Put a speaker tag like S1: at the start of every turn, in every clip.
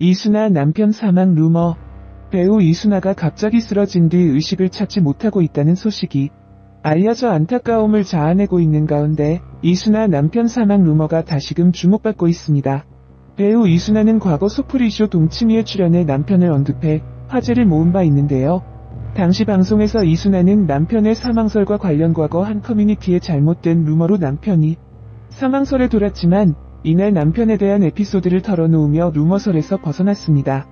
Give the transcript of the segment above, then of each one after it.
S1: 이순아 남편 사망 루머. 배우 이순아가 갑자기 쓰러진 뒤 의식을 찾지 못하고 있다는 소식이 알려져 안타까움을 자아내고 있는 가운데 이순아 남편 사망 루머가 다시금 주목받고 있습니다. 배우 이순아는 과거 소프리쇼 동치미에 출연해 남편을 언급해 화제를 모은 바 있는데요. 당시 방송에서 이순아는 남편의 사망설과 관련 과거 한 커뮤니티의 잘못된 루머로 남편이 사망설에 돌았지만 이날 남편에 대한 에피소드를 털어놓으며 루머설에서 벗어났습니다.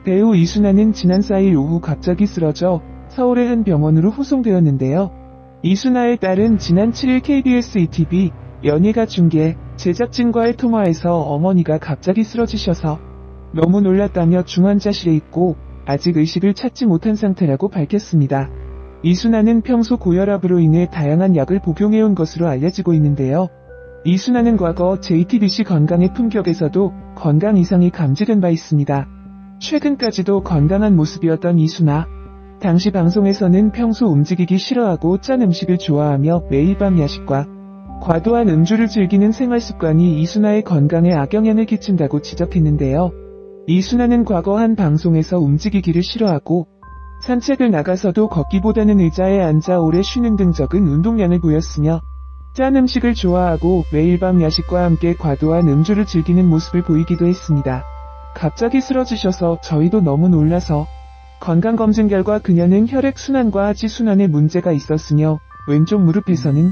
S1: 배우 이순아는 지난 4일 오후 갑자기 쓰러져 서울의 한 병원으로 후송되었는데요. 이순아의 딸은 지난 7일 KBS ETV 연예가 중계 제작진과의 통화에서 어머니가 갑자기 쓰러지셔서 너무 놀랐다며 중환자실에 있고 아직 의식을 찾지 못한 상태라고 밝혔습니다. 이순아는 평소 고혈압으로 인해 다양한 약을 복용해온 것으로 알려지고 있는데요. 이순아는 과거 JTBC 건강의 품격에서도 건강 이상이 감지된 바 있습니다. 최근까지도 건강한 모습이었던 이순아. 당시 방송에서는 평소 움직이기 싫어하고 짠 음식을 좋아하며 매일 밤 야식과 과도한 음주를 즐기는 생활 습관이 이순아의 건강에 악영향을 끼친다고 지적했는데요. 이순아는 과거 한 방송에서 움직이기를 싫어하고 산책을 나가서도 걷기보다는 의자에 앉아 오래 쉬는 등 적은 운동량을 보였으며 짠 음식을 좋아하고 매일 밤 야식과 함께 과도한 음주를 즐기는 모습을 보이기도 했습니다. 갑자기 쓰러지셔서 저희도 너무 놀라서 건강검진 결과 그녀는 혈액순환과 하지순환에 문제가 있었으며 왼쪽 무릎에서는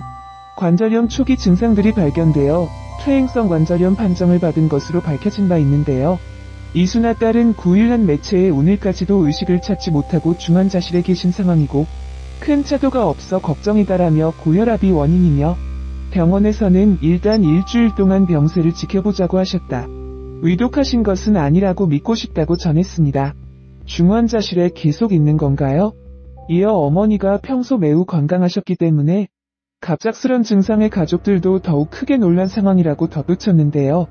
S1: 관절염 초기 증상들이 발견되어 퇴행성 관절염 판정을 받은 것으로 밝혀진 바 있는데요. 이순아 딸은 9일 한 매체에 오늘까지도 의식을 찾지 못하고 중환자실에 계신 상황이고 큰 차도가 없어 걱정이다라며 고혈압이 원인이며 병원에서는 일단 일주일 동안 병세를 지켜보자고 하셨다. 위독하신 것은 아니라고 믿고 싶다고 전했습니다. 중환자실에 계속 있는 건가요? 이어 어머니가 평소 매우 건강하셨기 때문에 갑작스런 증상에 가족들도 더욱 크게 놀란 상황이라고 덧붙였는데요.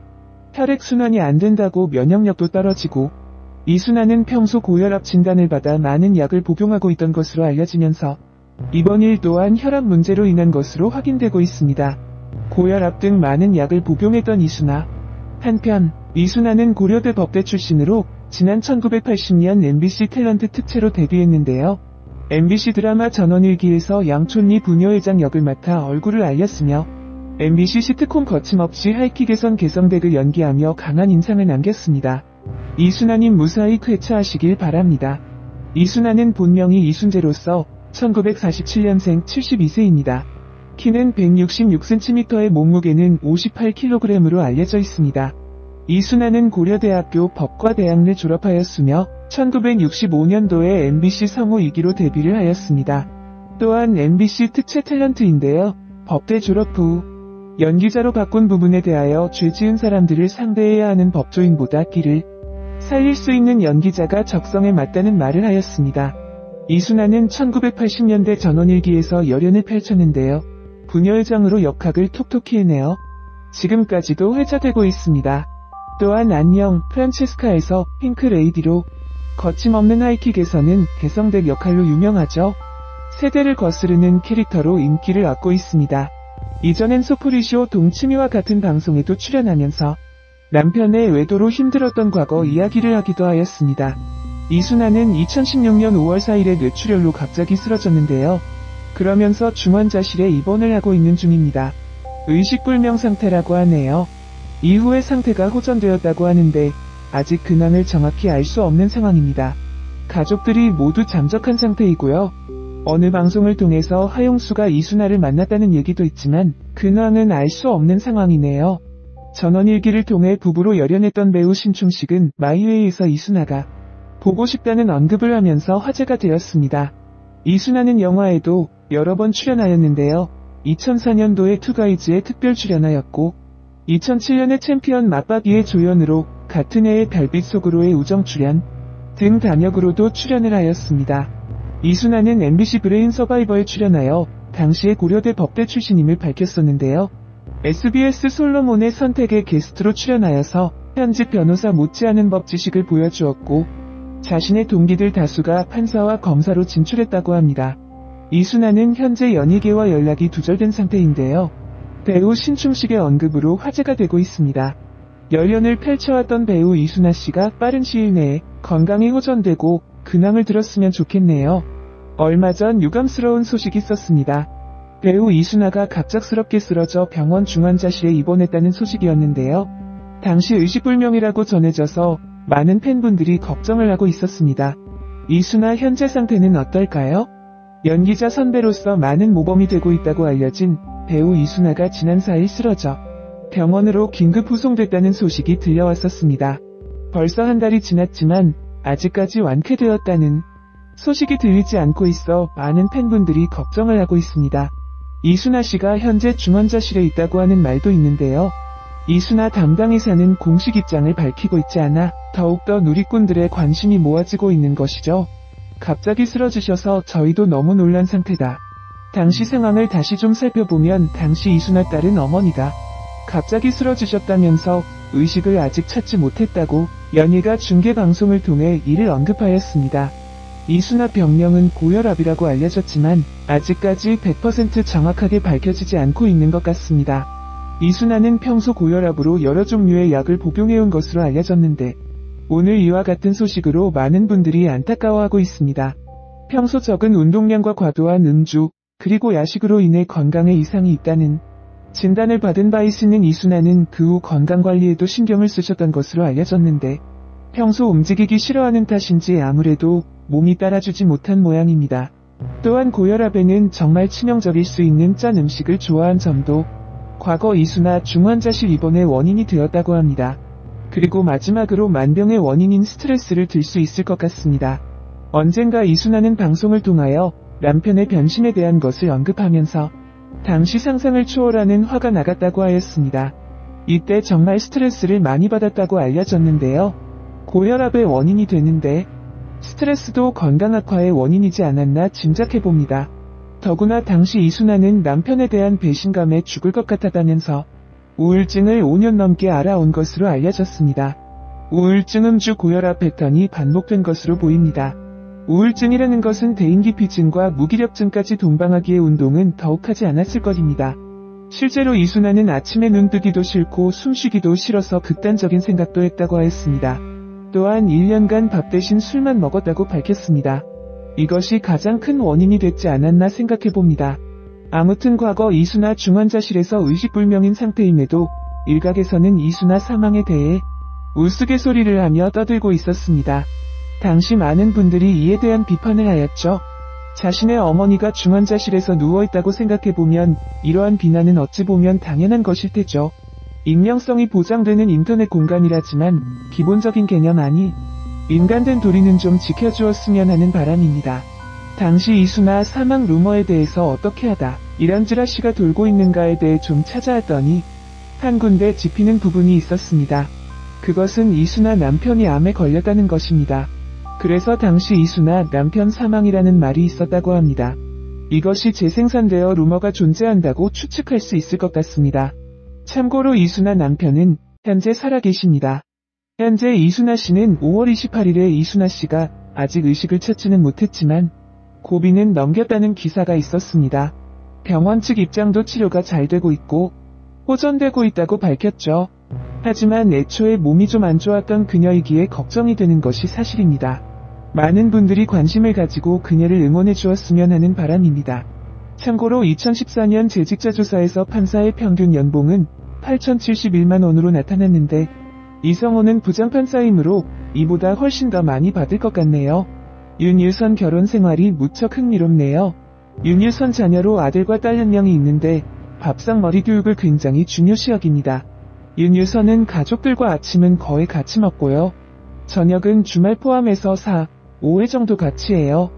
S1: 혈액순환이 안 된다고 면역력도 떨어지고 이순아는 평소 고혈압 진단을 받아 많은 약을 복용하고 있던 것으로 알려지면서 이번 일 또한 혈압 문제로 인한 것으로 확인되고 있습니다. 고혈압 등 많은 약을 복용했던 이순아. 한편 이순아는 고려대 법대 출신으로 지난 1980년 MBC 탤런트 특채로 데뷔했는데요. MBC 드라마 전원일기에서 양촌리 부녀회장 역을 맡아 얼굴을 알렸으며 MBC 시트콤 거침없이 하이킥에선 개성덱을 연기하며 강한 인상을 남겼습니다. 이순아님 무사히 쾌차하시길 바랍니다. 이순아는 본명이 이순재로서 1947년생 72세입니다. 키는 166cm의 몸무게는 58kg으로 알려져 있습니다. 이순아는 고려대학교 법과대학를 졸업하였으며 1965년도에 MBC 성우 2기로 데뷔를 하였습니다. 또한 MBC 특채 탤런트인데요. 법대 졸업 후 연기자로 바꾼 부분에 대하여 죄 지은 사람들을 상대해야 하는 법조인보다 끼를 살릴 수 있는 연기자가 적성에 맞다는 말을 하였습니다. 이순아는 1980년대 전원일기에서 열연을 펼쳤는데요. 부녀회장으로 역학을 톡톡히 해내어 지금까지도 회자되고 있습니다. 또한 안녕 프란체스카에서 핑크레이디로 거침없는 하이킥에서는 개성덱 역할로 유명하죠. 세대를 거스르는 캐릭터로 인기를 얻고 있습니다. 이전엔 소프리쇼 동치미와 같은 방송에도 출연하면서 남편의 외도로 힘들었던 과거 이야기를 하기도 하였습니다. 이순아는 2016년 5월 4일에 뇌출혈로 갑자기 쓰러졌는데요. 그러면서 중환자실에 입원을 하고 있는 중입니다. 의식불명 상태라고 하네요. 이후에 상태가 호전되었다고 하는데 아직 근황을 정확히 알 수 없는 상황입니다. 가족들이 모두 잠적한 상태이고요. 어느 방송을 통해서 하용수가 이순아를 만났다는 얘기도 있지만 근황은 알 수 없는 상황이네요. 전원일기를 통해 부부로 열연했던 배우 신충식은 마이웨이에서 이순아가 보고 싶다는 언급을 하면서 화제가 되었습니다. 이순아는 영화에도 여러 번 출연하였는데요. 2004년도에 투가이즈에 특별 출연하였고 2007년에 챔피언 맞박이의 조연으로 같은 해에 별빛 속으로의 우정 출연 등 단역으로도 출연을 하였습니다. 이순아는 MBC 브레인 서바이버에 출연하여 당시에 고려대 법대 출신임을 밝혔었는데요. SBS 솔로몬의 선택에 게스트로 출연하여서 현직 변호사 못지않은 법 지식을 보여주었고 자신의 동기들 다수가 판사와 검사로 진출했다고 합니다. 이순아는 현재 연예계와 연락이 두절된 상태인데요. 배우 신충식의 언급으로 화제가 되고 있습니다. 열연을 펼쳐왔던 배우 이순아 씨가 빠른 시일 내에 건강이 호전되고 근황을 들었으면 좋겠네요. 얼마 전 유감스러운 소식이 있었습니다. 배우 이순아가 갑작스럽게 쓰러져 병원 중환자실에 입원했다는 소식이었는데요. 당시 의식불명이라고 전해져서 많은 팬분들이 걱정을 하고 있었습니다. 이순아 현재 상태는 어떨까요? 연기자 선배로서 많은 모범이 되고 있다고 알려진 배우 이순아가 지난 4일 쓰러져 병원으로 긴급 후송됐다는 소식이 들려왔었습니다. 벌써 한 달이 지났지만 아직까지 완쾌되었다는 소식이 들리지 않고 있어 많은 팬분들이 걱정을 하고 있습니다. 이순아 씨가 현재 중환자실에 있다고 하는 말도 있는데요. 이순아 담당 의사는 공식 입장을 밝히고 있지 않아 더욱더 누리꾼들의 관심이 모아지고 있는 것이죠. 갑자기 쓰러지셔서 저희도 너무 놀란 상태다. 당시 상황을 다시 좀 살펴보면 당시 이순아 딸은 어머니가 갑자기 쓰러지셨다면서 의식을 아직 찾지 못했다고 연예가 중계방송을 통해 이를 언급하였습니다. 이순아 병명은 고혈압이라고 알려졌지만 아직까지 100% 정확하게 밝혀지지 않고 있는 것 같습니다. 이순아는 평소 고혈압으로 여러 종류의 약을 복용해온 것으로 알려졌는데 오늘 이와 같은 소식으로 많은 분들이 안타까워하고 있습니다. 평소 적은 운동량과 과도한 음주, 그리고 야식으로 인해 건강에 이상이 있다는 진단을 받은 바 있는 이순아는 그 후 건강관리에도 신경을 쓰셨던 것으로 알려졌는데 평소 움직이기 싫어하는 탓인지 아무래도 몸이 따라주지 못한 모양입니다. 또한 고혈압에는 정말 치명적일 수 있는 짠 음식을 좋아한 점도 과거 이순아 중환자실 입원의 원인이 되었다고 합니다. 그리고 마지막으로 만병의 원인인 스트레스를 들 수 있을 것 같습니다. 언젠가 이순아는 방송을 통하여 남편의 변심에 대한 것을 언급하면서 당시 상상을 초월하는 화가 나갔다고 하였습니다. 이때 정말 스트레스를 많이 받았다고 알려졌는데요. 고혈압의 원인이 되는데 스트레스도 건강 악화의 원인이지 않았나 짐작해봅니다. 더구나 당시 이순아는 남편에 대한 배신감에 죽을 것 같았다면서 우울증을 5년 넘게 앓아온 것으로 알려졌습니다. 우울증, 음주, 고혈압 패턴이 반복된 것으로 보입니다. 우울증이라는 것은 대인기피증과 무기력증까지 동반하기에 운동은 더욱 하지 않았을 것입니다. 실제로 이순아는 아침에 눈 뜨기도 싫고 숨쉬기도 싫어서 극단적인 생각도 했다고 하였습니다. 또한 1년간 밥 대신 술만 먹었다고 밝혔습니다. 이것이 가장 큰 원인이 됐지 않았나 생각해봅니다. 아무튼 과거 이순아 중환자실에서 의식불명인 상태임에도 일각에서는 이순아 사망에 대해 우스갯소리를 하며 떠들고 있었습니다. 당시 많은 분들이 이에 대한 비판을 하였죠. 자신의 어머니가 중환자실에서 누워있다고 생각해보면 이러한 비난은 어찌 보면 당연한 것일 테죠. 익명성이 보장되는 인터넷 공간이라지만 기본적인 개념 아니 인간된 도리는 좀 지켜주었으면 하는 바람입니다. 당시 이순아 사망 루머에 대해서 어떻게 하다 이란지라시가 돌고 있는가에 대해 좀 찾아왔더니 한 군데 짚히는 부분이 있었습니다. 그것은 이순아 남편이 암에 걸렸다는 것입니다. 그래서 당시 이순아 남편 사망이라는 말이 있었다고 합니다. 이것이 재생산되어 루머가 존재한다고 추측할 수 있을 것 같습니다. 참고로 이순아 남편은 현재 살아계십니다. 현재 이순아 씨는 5월 28일에 이순아 씨가 아직 의식을 찾지는 못했지만 고비는 넘겼다는 기사가 있었습니다. 병원 측 입장도 치료가 잘 되고 있고 호전되고 있다고 밝혔죠. 하지만 애초에 몸이 좀 안 좋았던 그녀이기에 걱정이 되는 것이 사실입니다. 많은 분들이 관심을 가지고 그녀를 응원해 주었으면 하는 바람입니다. 참고로 2014년 재직자 조사에서 판사의 평균 연봉은 8,071만 원으로 나타났는데 이성호는 부장판사이므로 이보다 훨씬 더 많이 받을 것 같네요. 윤유선 결혼 생활이 무척 흥미롭네요. 윤유선 자녀로 아들과 딸 1명이 있는데 밥상 머리 교육을 굉장히 중요시 여깁니다. 윤유선은 가족들과 아침은 거의 같이 먹고요. 저녁은 주말 포함해서 4, 5회 정도 같이 해요.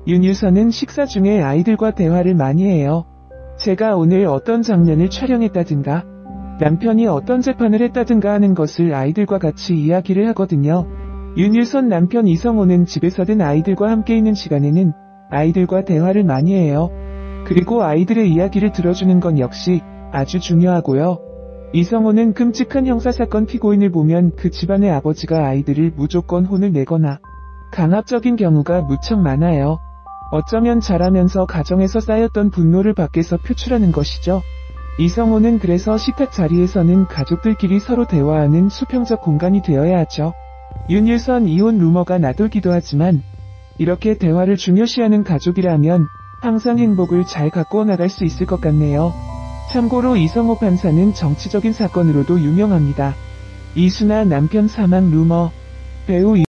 S1: 윤유선은 식사 중에 아이들과 대화를 많이 해요. 제가 오늘 어떤 장면을 촬영했다든가 남편이 어떤 재판을 했다든가 하는 것을 아이들과 같이 이야기를 하거든요. 윤유선 남편 이성호는 집에서든 아이들과 함께 있는 시간에는 아이들과 대화를 많이 해요. 그리고 아이들의 이야기를 들어주는 건 역시 아주 중요하고요. 이성호는 끔찍한 형사사건 피고인을 보면 그 집안의 아버지가 아이들을 무조건 혼을 내거나 강압적인 경우가 무척 많아요. 어쩌면 자라면서 가정에서 쌓였던 분노를 밖에서 표출하는 것이죠. 이성호는 그래서 식탁 자리에서는 가족들끼리 서로 대화하는 수평적 공간이 되어야 하죠. 윤일선 이혼 루머가 나돌기도 하지만 이렇게 대화를 중요시하는 가족이라면 항상 행복을 잘 가꾸어 나갈 수 있을 것 같네요. 참고로 이성호 판사는 정치적인 사건으로도 유명합니다. 이순아 남편 사망 루머. 배우